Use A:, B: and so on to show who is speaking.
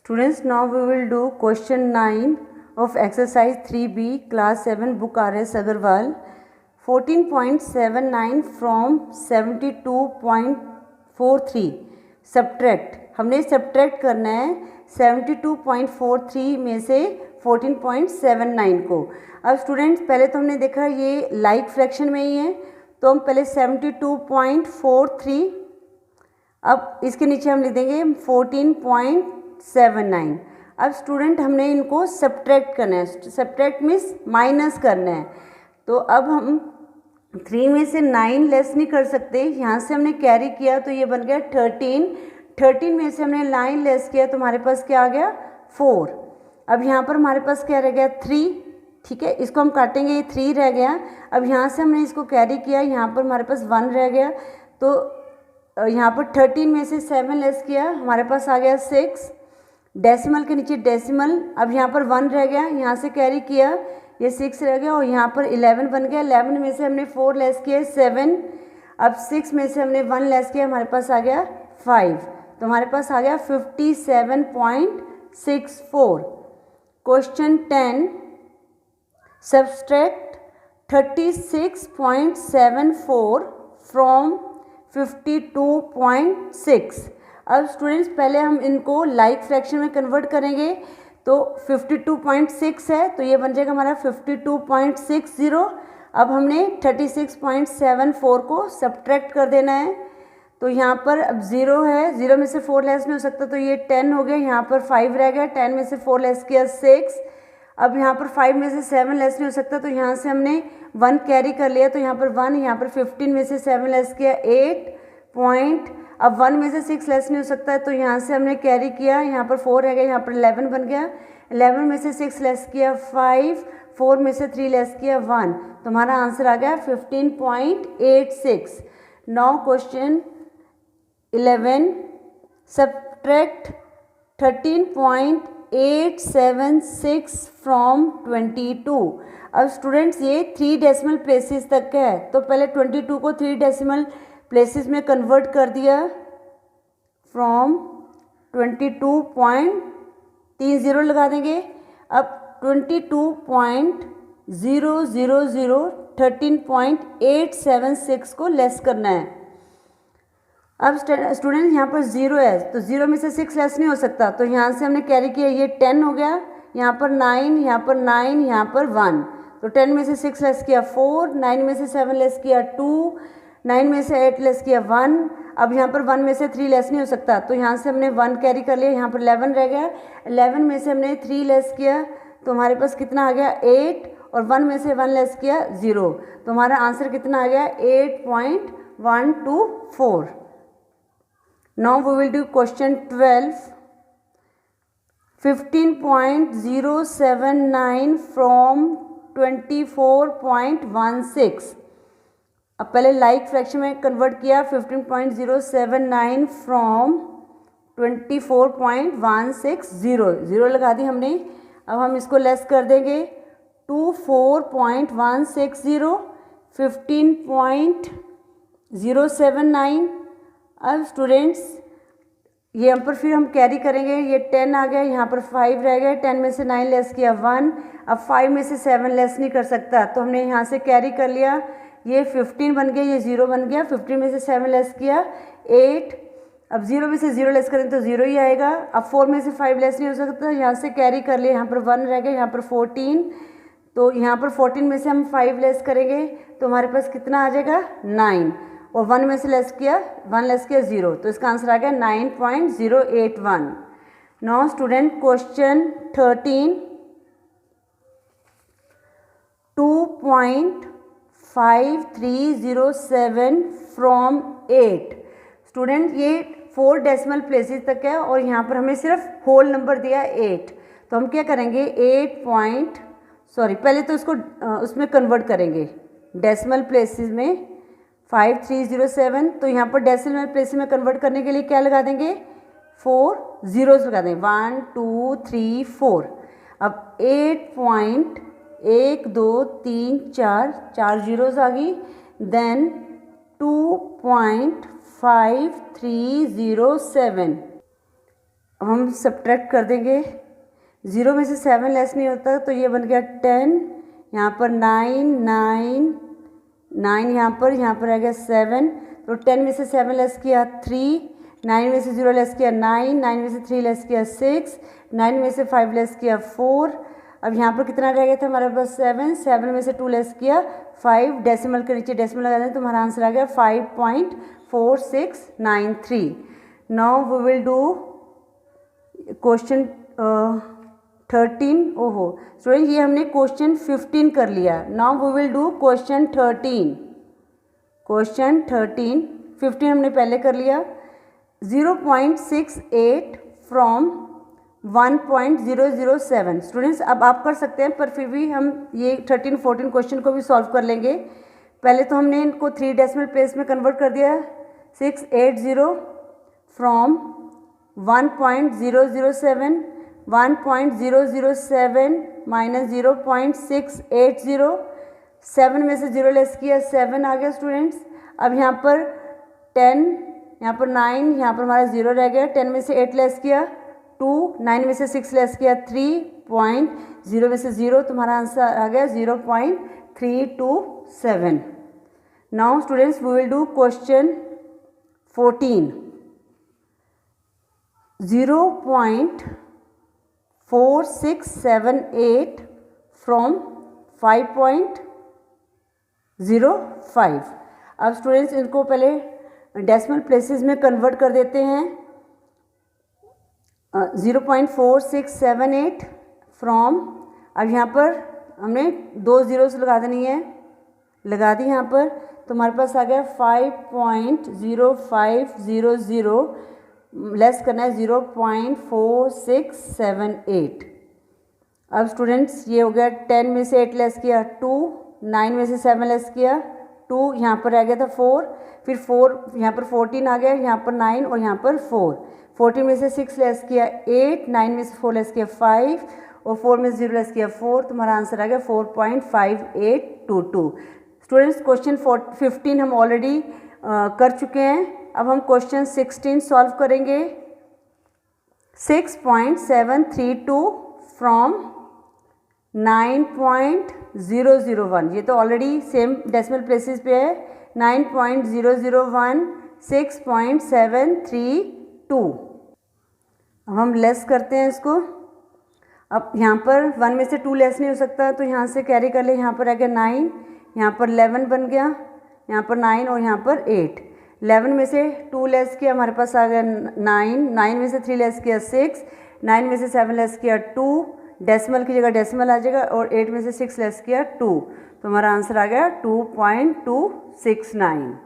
A: Students, now we will do question 9 of exercise 3B class 7 book R.S. Agarwal. 14.79 from 72.43 subtract. हमने subtract करना है 72.43 में से 14.79 को. अब स्टूडेंट्स पहले तो हमने देखा ये लाइक फ्रैक्शन में ही है, तो हम पहले 72.43, अब इसके नीचे हम लिख देंगे 14.79. अब स्टूडेंट हमने इनको सब्ट्रैक्ट करना है. सब्ट्रैक्ट मीन्स माइनस करना है. तो अब हम 3 में से 9 लेस नहीं कर सकते, यहाँ से हमने कैरी किया तो ये बन गया 13. 13 में से हमने 9 लेस किया तो हमारे पास क्या आ गया 4. अब यहाँ पर हमारे पास क्या रह गया 3. ठीक है, इसको हम काटेंगे, ये 3 रह गया. अब यहाँ से हमने इसको कैरी किया, यहाँ पर हमारे पास 1 रह गया. तो यहाँ पर 13 में से 7 लेस किया, हमारे पास आ गया 6. डेसिमल के नीचे डेसिमल, अब यहाँ पर 1 रह गया, यहाँ से कैरी किया, ये 6 रह गया और यहाँ पर 11 बन गया. 11 में से हमने 4 लेस किया 7. अब 6 में से हमने 1 लेस किया, हमारे पास आ गया 5. तो हमारे पास आ गया 57.64. Question 10, subtract 36.74 from 52.6. अब स्टूडेंट्स पहले हम इनको लाइक फ्रैक्शन में कन्वर्ट करेंगे. तो 52.6 है तो ये बन जाएगा हमारा 52.60. अब हमने 36.74 को सब्ट्रैक्ट कर देना है. तो यहाँ पर अब 0 है, 0 में से 4 लेस नहीं हो सकता, तो ये 10 हो गया. यहाँ पर 5 रह गया, 10 में से 4 लेस किया 6. अब यहाँ पर 5 में से 7 लेस नहीं हो सकता, तो यहाँ से हमने 1 कैरी कर लिया, तो यहाँ पर 1. यहाँ पर 15 में से 7 लेस किया 8 पॉइंट. अब 1 में से 6 लेस नहीं हो सकता है, तो यहाँ से हमने कैरी किया, यहाँ पर 4 रह गया, यहाँ पर 11 बन गया. 11 में से 6 लेस किया 5, 4 में से 3 लेस किया 1. तो हमारा आंसर आ गया 15.86. Now question 11, subtract 13.876 from 22. अब स्टूडेंट्स ये 3 डेसिमल प्लेसेस तक का है, तो पहले 22 को 3 डेसिमल प्लेसेस में कन्वर्ट कर दिया. फ्रॉम 22.30 लगा देंगे. अब 22.000 13.876 को लेस करना है. अब स्टूडेंट यहाँ पर 0 है, तो 0 में से 6 लेस नहीं हो सकता, तो यहाँ से हमने कैरी किया, ये 10 हो गया. यहाँ पर 9, यहाँ पर 9, यहाँ पर 1. तो 10 में से 6 लेस किया 4, 9 में से 7 लेस किया 2, 9 में से 8 लेस किया 1. अब यहाँ पर 1 में से 3 लेस नहीं हो सकता, तो यहाँ से हमने 1 कैरी कर लिया, यहाँ पर 11 रह गया. 11 में से हमने 3 लेस किया, तो हमारे पास कितना आ गया 8, और 1 में से 1 लेस किया 0. तो हमारा आंसर कितना आ गया 8.124. Now we will do question 12, 15.079 from 24.16. अब पहले लाइक फ्रैक्शन में कन्वर्ट किया, 15.079 फ्रॉम 24.160. 0 लगा दी हमने. अब हम इसको लेस कर देंगे, 24.160 15.079. अब स्टूडेंट्स ये यहाँ पर फिर हम कैरी करेंगे, ये 10 आ गया, यहाँ पर 5 रह गया, 10 में से 9 लेस किया 1. अब 5 में से 7 लेस नहीं कर सकता, तो हमने यहाँ से कैरी कर लिया, ये 15 बन गया, ये 0 बन गया. 15 में से 7 लेस किया 8. अब 0 में से 0 लेस करें तो 0 ही आएगा. अब 4 में से 5 लेस नहीं हो सकता, यहाँ से कैरी कर लिया, यहाँ पर 1 रह गया, यहाँ पर 14. तो यहाँ पर 14 में से हम 5 लेस करेंगे, तो हमारे पास कितना आ जाएगा 9. और 1 में से लेस किया 1 लेस किया 0, तो इसका आंसर आ गया 9.081. Now student question 13, 2.5307 from 8. Student ये 4 डेसिमल प्लेसेस तक है और यहाँ पर हमें सिर्फ होल नंबर दिया 8. तो हम क्या करेंगे पहले तो इसको उसमें कन्वर्ट करेंगे डेसिमल प्लेसेस में. 5307, तो यहाँ पर डेसिमल प्लेसेस में कन्वर्ट करने के लिए क्या लगा देंगे 4 जीरोस लगा देंगे, 1 2 3 4. अब 8.1234 4 जीरोस आ गई. देन 2.5307. अब हम सब्ट्रैक्ट कर देंगे, 0 में से 7 लेस नहीं होता तो ये बन गया 10, यहाँ पर 9 9 9 यहाँ पर आ गया 7, तो 10 में से 7 लेस किया 3, 9 में से 0 लेस किया 9, 9 में से 3 लेस किया 6, 9 में से 5 लेस किया 4। अब यहाँ पर कितना रह गया था हमारे पास 7, 7 में से 2 लेस किया 5, डेसिमल के नीचे डेसिमल लगा दें तो हमारा आंसर आ गया 5.4693। Now we will do question 13। ओहो स्टूडेंट, ये हमने क्वेश्चन 15 कर लिया। Now we will do question 13। Question 13, 15 हमने पहले कर लिया। 0.68 फ्रॉम 1.007। स्टूडेंट्स अब आप कर सकते हैं, पर फिर भी हम ये 13, 14 क्वेश्चन को भी सॉल्व कर लेंगे। पहले तो हमने इनको 3 डेसिमल प्लेस में कन्वर्ट कर दिया। 680 फ्रॉम 1.007, 1.007 माइनस 0.680, 7 में से 0 लेस किया 7 आ गया स्टूडेंट्स। अब यहाँ पर 10, यहाँ पर 9, यहाँ पर हमारा 0 रह गया। 10 में से 8 लेस किया 2, 9 में से 6 लेस किया 3, 0 में से 0, तुम्हारा आंसर आ गया 0.327। Now students we will do question 14। 0.4678 from 5.05। अब स्टूडेंट्स इनको पहले डेसिमल प्लेसेस में कन्वर्ट कर देते हैं। 0.4678 फ्रॉम, अब यहाँ पर हमने 2 ज़ीरोस लगा देनी है, लगा दी यहाँ पर, तो हमारे पास आ गया 5.0500, लेस करना है 0.4678। अब स्टूडेंट्स ये हो गया 10 में से 8 लेस किया 2, 9 में से 7 लेस किया 2, यहाँ पर आ गया था 4, फिर 4 यहाँ पर 14 आ गया, यहाँ पर 9 और यहाँ पर 4, 14 में से 6 लेस किया 8, 9 में से 4 लेस किया 5 और 4 में से 0 लेस किया 4, तुम्हारा आंसर आ गया 4.5822। स्टूडेंट्स क्वेश्चन 15 हम ऑलरेडी कर चुके हैं। अब हम क्वेश्चन 16 सॉल्व करेंगे। 6.732 फ्रॉम 9.001, ये तो ऑलरेडी सेम डेसिमल प्लेसेस पे है। 9.001, 6.732। अब हम लेस करते हैं इसको। अब यहाँ पर 1 में से 2 लेस नहीं हो सकता, तो यहाँ से कैरी कर ले, यहाँ पर आ गया 9, यहाँ पर 11 बन गया, यहाँ पर 9 और यहाँ पर 8। 11 में से 2 लेस किया, हमारे पास आ गया 9, 9 में से 3 लेस किया 6, 9 में से 7 लेस किया 2, डेसिमल की जगह डेसिमल आ जाएगा, और 8 में से 6 लेस किया 2, तो हमारा आंसर आ गया 2.269।